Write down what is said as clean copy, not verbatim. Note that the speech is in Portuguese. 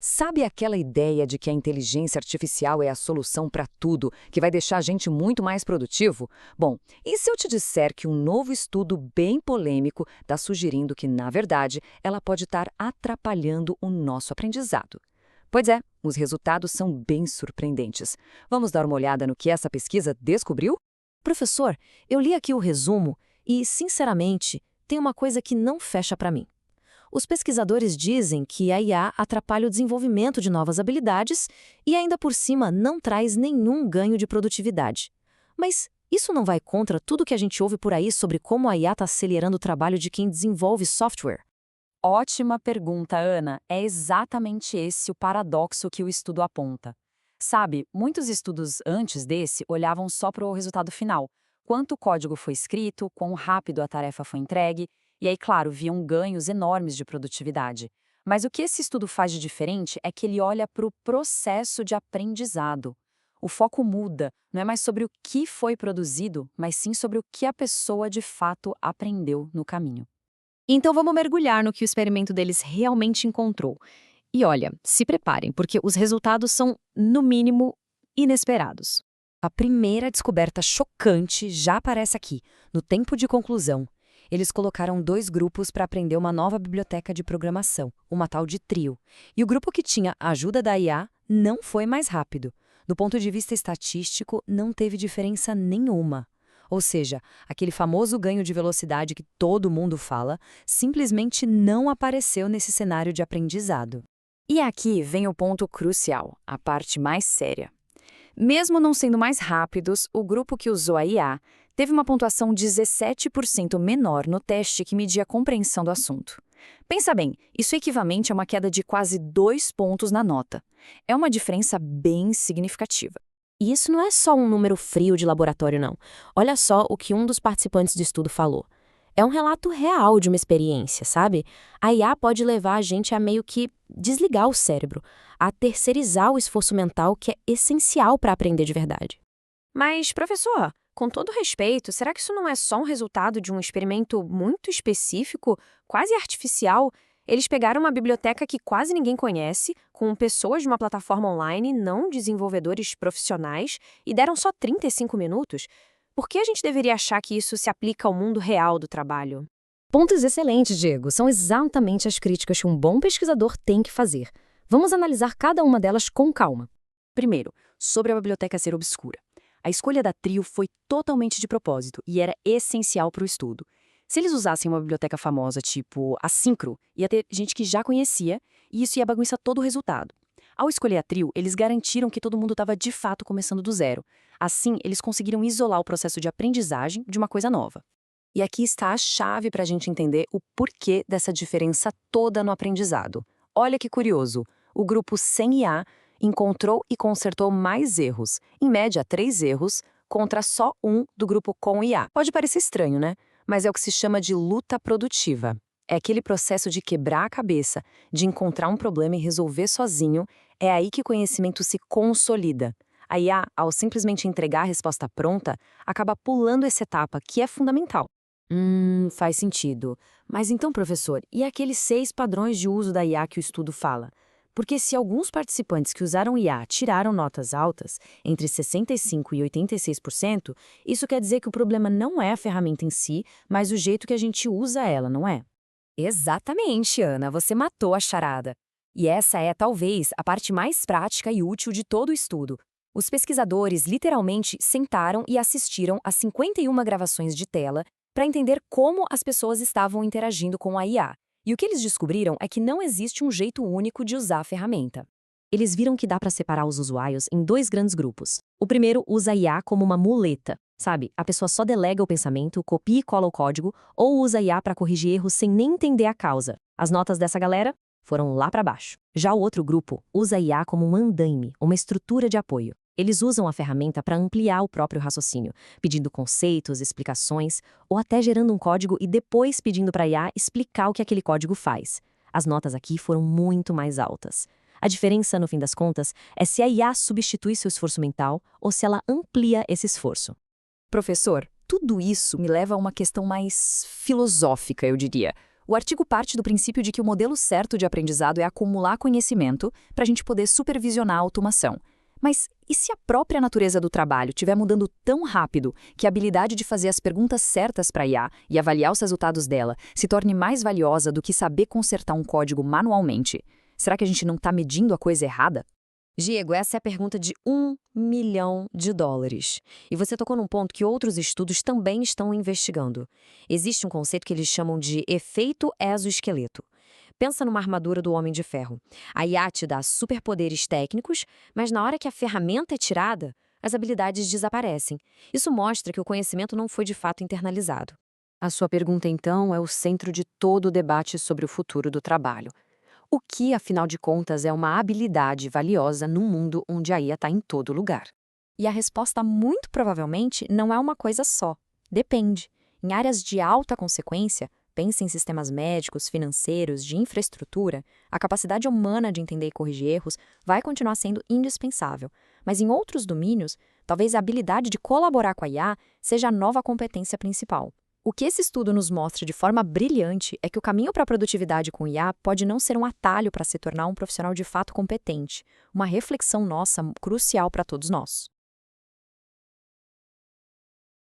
Sabe aquela ideia de que a inteligência artificial é a solução para tudo, que vai deixar a gente muito mais produtivo? Bom, e se eu te disser que um novo estudo bem polêmico está sugerindo que, na verdade, ela pode estar atrapalhando o nosso aprendizado? Pois é, os resultados são bem surpreendentes. Vamos dar uma olhada no que essa pesquisa descobriu? Professor, eu li aqui o resumo e, sinceramente, tem uma coisa que não fecha para mim. Os pesquisadores dizem que a IA atrapalha o desenvolvimento de novas habilidades e ainda por cima não traz nenhum ganho de produtividade. Mas isso não vai contra tudo que a gente ouve por aí sobre como a IA está acelerando o trabalho de quem desenvolve software? Ótima pergunta, Ana. É exatamente esse o paradoxo que o estudo aponta. Sabe, muitos estudos antes desse olhavam só para o resultado final. Quanto código foi escrito, quão rápido a tarefa foi entregue, e aí, claro, viam ganhos enormes de produtividade. Mas o que esse estudo faz de diferente é que ele olha para o processo de aprendizado. O foco muda, não é mais sobre o que foi produzido, mas sim sobre o que a pessoa de fato aprendeu no caminho. Então vamos mergulhar no que o experimento deles realmente encontrou. E olha, se preparem, porque os resultados são, no mínimo, inesperados. A primeira descoberta chocante já aparece aqui, no tempo de conclusão. Eles colocaram 2 grupos para aprender uma nova biblioteca de programação, uma tal de Trio. E o grupo que tinha a ajuda da IA não foi mais rápido. Do ponto de vista estatístico, não teve diferença nenhuma. Ou seja, aquele famoso ganho de velocidade que todo mundo fala, simplesmente não apareceu nesse cenário de aprendizado. E aqui vem o ponto crucial, a parte mais séria. Mesmo não sendo mais rápidos, o grupo que usou a IA teve uma pontuação 17% menor no teste que media a compreensão do assunto. Pensa bem, isso é equivalente a uma queda de quase 2 pontos na nota. É uma diferença bem significativa. E isso não é só um número frio de laboratório, não. Olha só o que um dos participantes do estudo falou. É um relato real de uma experiência, sabe? A IA pode levar a gente a meio que desligar o cérebro, a terceirizar o esforço mental que é essencial para aprender de verdade. Mas, professor, com todo respeito, será que isso não é só um resultado de um experimento muito específico, quase artificial? Eles pegaram uma biblioteca que quase ninguém conhece, com pessoas de uma plataforma online, não desenvolvedores profissionais, e deram só 35 minutos? Por que a gente deveria achar que isso se aplica ao mundo real do trabalho? Pontos excelentes, Diego. São exatamente as críticas que um bom pesquisador tem que fazer. Vamos analisar cada uma delas com calma. Primeiro, sobre a biblioteca ser obscura. A escolha da Trio foi totalmente de propósito e era essencial para o estudo. Se eles usassem uma biblioteca famosa tipo a Syncro, ia ter gente que já conhecia e isso ia bagunçar todo o resultado. Ao escolher a Trio, eles garantiram que todo mundo estava de fato começando do zero. Assim, eles conseguiram isolar o processo de aprendizagem de uma coisa nova. E aqui está a chave para a gente entender o porquê dessa diferença toda no aprendizado. Olha que curioso, o grupo sem IA encontrou e consertou mais erros, em média 3 erros, contra só um do grupo com IA. Pode parecer estranho, né? Mas é o que se chama de luta produtiva. É aquele processo de quebrar a cabeça, de encontrar um problema e resolver sozinho, é aí que o conhecimento se consolida. A IA, ao simplesmente entregar a resposta pronta, acaba pulando essa etapa, que é fundamental. Faz sentido. Mas então, professor, e aqueles 6 padrões de uso da IA que o estudo fala? Porque se alguns participantes que usaram IA tiraram notas altas, entre 65% e 86%, isso quer dizer que o problema não é a ferramenta em si, mas o jeito que a gente usa ela, não é? Exatamente, Ana, você matou a charada. E essa é, talvez, a parte mais prática e útil de todo o estudo. Os pesquisadores literalmente sentaram e assistiram a 51 gravações de tela para entender como as pessoas estavam interagindo com a IA. E o que eles descobriram é que não existe um jeito único de usar a ferramenta. Eles viram que dá para separar os usuários em 2 grandes grupos. O primeiro usa a IA como uma muleta. Sabe, a pessoa só delega o pensamento, copia e cola o código, ou usa a IA para corrigir erros sem nem entender a causa. As notas dessa galera foram lá para baixo. Já o outro grupo usa a IA como um andaime, uma estrutura de apoio. Eles usam a ferramenta para ampliar o próprio raciocínio, pedindo conceitos, explicações, ou até gerando um código e depois pedindo para a IA explicar o que aquele código faz. As notas aqui foram muito mais altas. A diferença, no fim das contas, é se a IA substitui seu esforço mental ou se ela amplia esse esforço. Professor, tudo isso me leva a uma questão mais filosófica, eu diria. O artigo parte do princípio de que o modelo certo de aprendizado é acumular conhecimento para a gente poder supervisionar a automação. Mas e se a própria natureza do trabalho estiver mudando tão rápido que a habilidade de fazer as perguntas certas para a IA e avaliar os resultados dela se torne mais valiosa do que saber consertar um código manualmente? Será que a gente não está medindo a coisa errada? Diego, essa é a pergunta de US$ 1 milhão. E você tocou num ponto que outros estudos também estão investigando. Existe um conceito que eles chamam de efeito exoesqueleto. Pensa numa armadura do Homem de Ferro. A IA te dá superpoderes técnicos, mas na hora que a ferramenta é tirada, as habilidades desaparecem. Isso mostra que o conhecimento não foi de fato internalizado. A sua pergunta, então, é o centro de todo o debate sobre o futuro do trabalho. O que, afinal de contas, é uma habilidade valiosa num mundo onde a IA está em todo lugar? E a resposta, muito provavelmente, não é uma coisa só. Depende. Em áreas de alta consequência, pense em sistemas médicos, financeiros, de infraestrutura, a capacidade humana de entender e corrigir erros vai continuar sendo indispensável. Mas em outros domínios, talvez a habilidade de colaborar com a IA seja a nova competência principal. O que esse estudo nos mostra de forma brilhante é que o caminho para a produtividade com IA pode não ser um atalho para se tornar um profissional de fato competente, uma reflexão nossa crucial para todos nós.